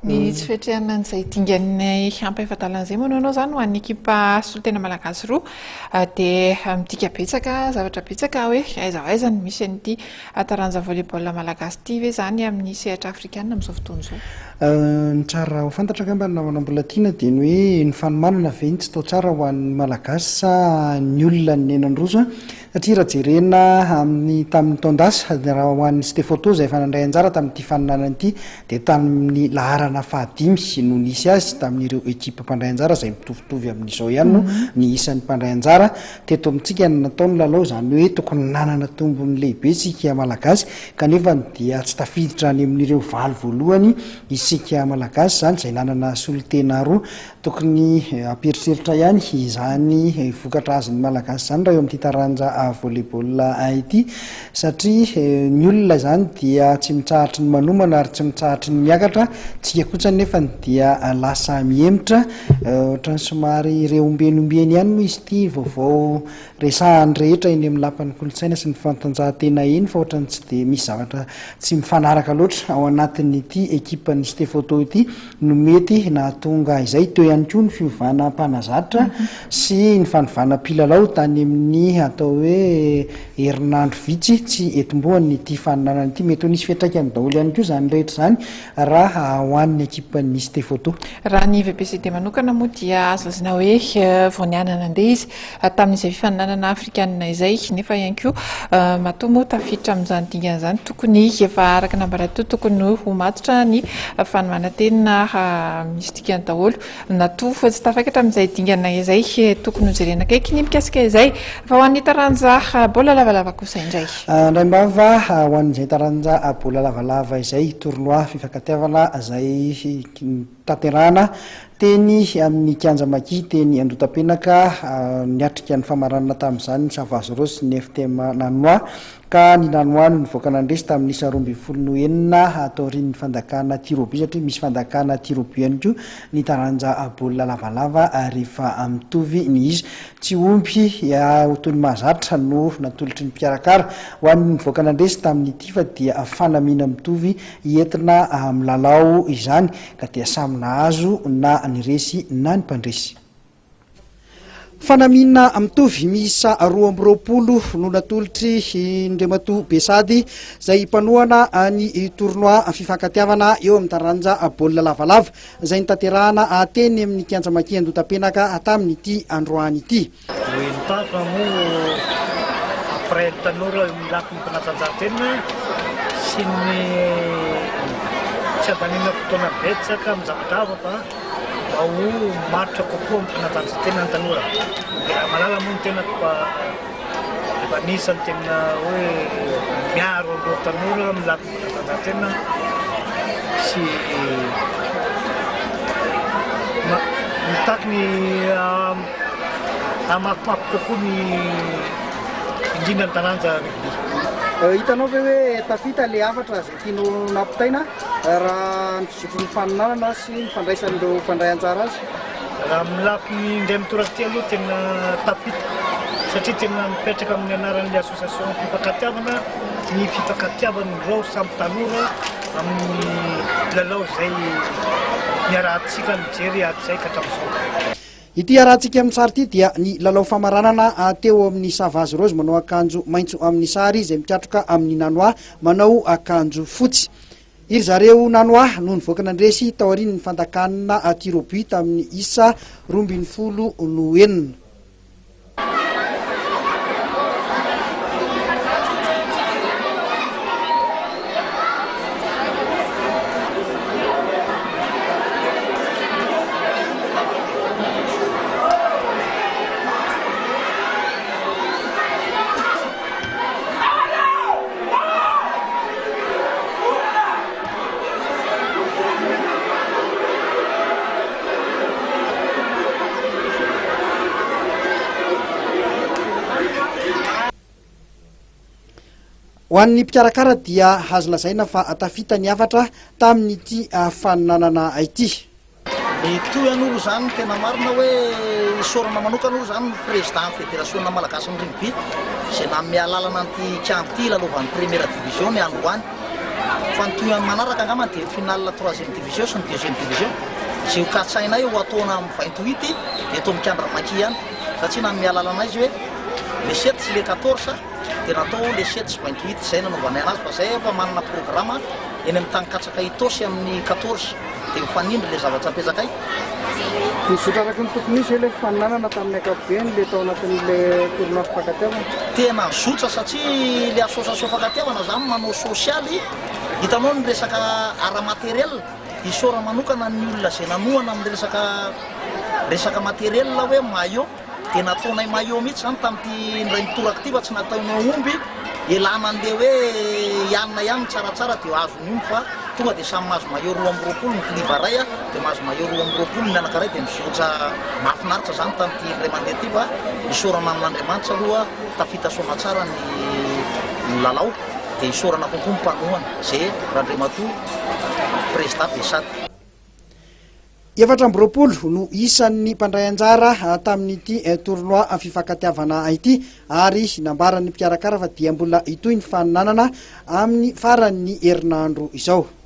Ny tsy fiatrehana an'izay dingan'ny hampahefatalan'izay moa anao zany ho an'ny ekipa solitena malagasy roa dia midika betsaka zavatra betsaka hoe aiza ho aiza ny misy an'ity taranja volleyball malagasy ity ve zany amin'ny sehatra afrikanina amin'izao fotoana izao. Ny tsara ho fantatra angamba ny namana mbola tiana dia ny hoe ny fanomanana ve tsy tao tsara ho an'ny malagasy sa ny olona ny nenandroso satria raha jerena tamin'ny taondasa raha ho an'ny Stefoto izay efa nandray anjara tamin'ity faninanana ity dia tamin'ny laharana fahadimy no nisy azy tamin'ireo ekipa mpandray anjara izay mitovitovy amin'izao ihany no ny isan'ny mpandray anjara teto amintsika ny nataony lalao izany hoe tokony nanana tombony lehibe isika malagasy kanefa dia tsy tafiditra any amin'ireo valo voalohany isika malagasy zany izay nanana solitena roa tokony amperitreritra ihany izany vokatra azy ny malagasy zany raha eo amin'ity taranja volleyball ity satria ny olona zany dia tsy mitsahatry ny manomana ary tsy mitsahatry ny miakatra tsika kosa nefa dia lasa mihemitra ohatrany somary reombenombeny ihany no izy ity vaovao resahany rehetra eny amin'ny lapan'ny kolontsaina sy ny fantanjahantena eny fa ohatrany tsy dia misy zavatra tsy mifanaraka loatra ao anatin'ity ekipan'ny Stefoto ity no mety nahatonga izay teo ihany koa ny fiovana mpanazatra sy ny fanovana mpilalao tany amin'ny atao hoe herinandro vitsy tsy etombohan'ny ity faninanana ity mety ho nisy fiantraikany daholo ihany koa zany rehetra zany raha ho an'ny ekipan'ny Stefoto. Raha ny VBCD manokana moa dia azo lazaina hoe vao nianana andeha izy tamin'izay fifaninanana afrikanina izay nefa ihany koa matoa moa tafiditra amin'izany dingana izany tokony efa araka nambaratoa tokony ho matotra ny fanomanantena misy dikany daholo natoa fa tsy tafakatra amin'izay dingana izay tokony ho jerena kaiky ny mikasika izay fa ho an'ny taranja baolina lavalava kosa indray indray mbava ho an'izay taranja baolina lavalava izay tournoi fifankatiavana izay tanterahana teny amin'ny kianja maki teny Andotapenaka niatrika ny famaranana tamin'izany ny Savazy Rosy ny FTM Nanoa ka ny Nanoa no nivoaka nandresy tamin'ny 2024 taorian'ny fandakana tirobi satria misy fandakana tirobi ihany koa ny taranja baolina lavalava rehefa mitovy ny izy tsy omby toy ny mahazatra no natolotry ny mpikarakara ho an'ny nivoaka nandresy tamin'ity fa dia fanamina mitovy entina milalao izany ka dia samy nahazo na ny resy na ny mpandresy. Fanamina mitovy miisa 220 no natolotry Indrematoa Besady izay mpanohana ny tournoi fifankatiavana eo amin'ny taranja baolina lavalava izay nitanterahana teny amin'ny kianja maki Andotapenaka tamin'ity androany ity. Après le tanora milaky ny mpanatanjahantena sy ny tsy adanina fotoana betsaka amin'ny zavatra hafa mba ho maritra kokoa amin'ny mpanatanjahantena ny tanora. Dia malala moa ny tena efa anisany tena hoe miaro ireo tanora milaky ny mpanatanjahantena sy mitaky ny hamakimaky kokoa ny indrindra ny taranja rugby. Hitanao ve hoe tafita le hafatra izay tianao nampitaina raha ny fizotry ny faninanana sy ny fandraisan'ireo mpandray anjara azy? Raha milaky ny indray mitoraka aloha tena tafita satria tena mipetraka amin'ny anaran'ny association fifankatiavana ny fifankatiavan'ireo samy tanora amin'ny lalao izay niarahantsika mijery atzay ka hatramin'izao. Ity arahantsika amin'ny sary ity dia ny lalao famaranana teo amin'ny Savazy Rosy manao akanjo maitso amin'ny sary izay mikatroka amin'ny Nanoa manao akanjo fotsy. Iry zareo Nanoa no nivoaka nandresy taorian'ny fandakanana tirobi tamin'ny isa 12 ho an'ny mpikarakara dia azo lazaina fa tafita ny hafatra tamin'ity faninanana ity. Toyan'olo zany tena marina hoe sorana manokana olo zany président fédération malagasy ny rugby izay nanome lalana an'ity kianjo ity lalovan'ny première division ny androany fantohany manaraka angamba dia final 3e division sy ny 2e division zay hokatsainay ho ataona amin'ny 28 dia atao mikandra maki ihany satria na mialalana izy hoe le 7 sy le 14 dia natao le 7 sy 28 zay nanaovanay anazy fa zay efa manana programa eny amin'ny tany katsaka itosy amin'ny 14 dia mifanindry le zavatra apetsakay. Mizotra araky ny tokony izy le fananana tamin'ny ankapobeny le tao anatin'le tournoi fakatiavana. Tena zotra satria le association fakatiavana zany manao sosialy hitanao ny resaka ara-materiel isora manokana ny olona zay nanohana amin'ny resaka materiel hoe maillot dia nataonay maillot mihitsy zany tamin'ity ndray nitoraka ty fa tsy nataonay omby elana an'le hoe ianina ihany tsaratsara dia azony omby fa tonga dia samy mahazo maillot 2 ny kliba ray dia mahazo maillot 2 ny anankiray dia mizotra mahafinaritra zany tamin'ity ndray mandeha ty fa isorana amin'Andriamanitra aloha tafita soana tsara ny lalao dia isorana kokoa mpanohana zay Randriamatoa Président Besady. 7 no isan'ny mpandray anjara tamin'ity tournoi fifakatiavana ity ary nambaran'ny mpikarakara fa dia mbola itoy ny fananana amin'ny faran'ny herinandro izao.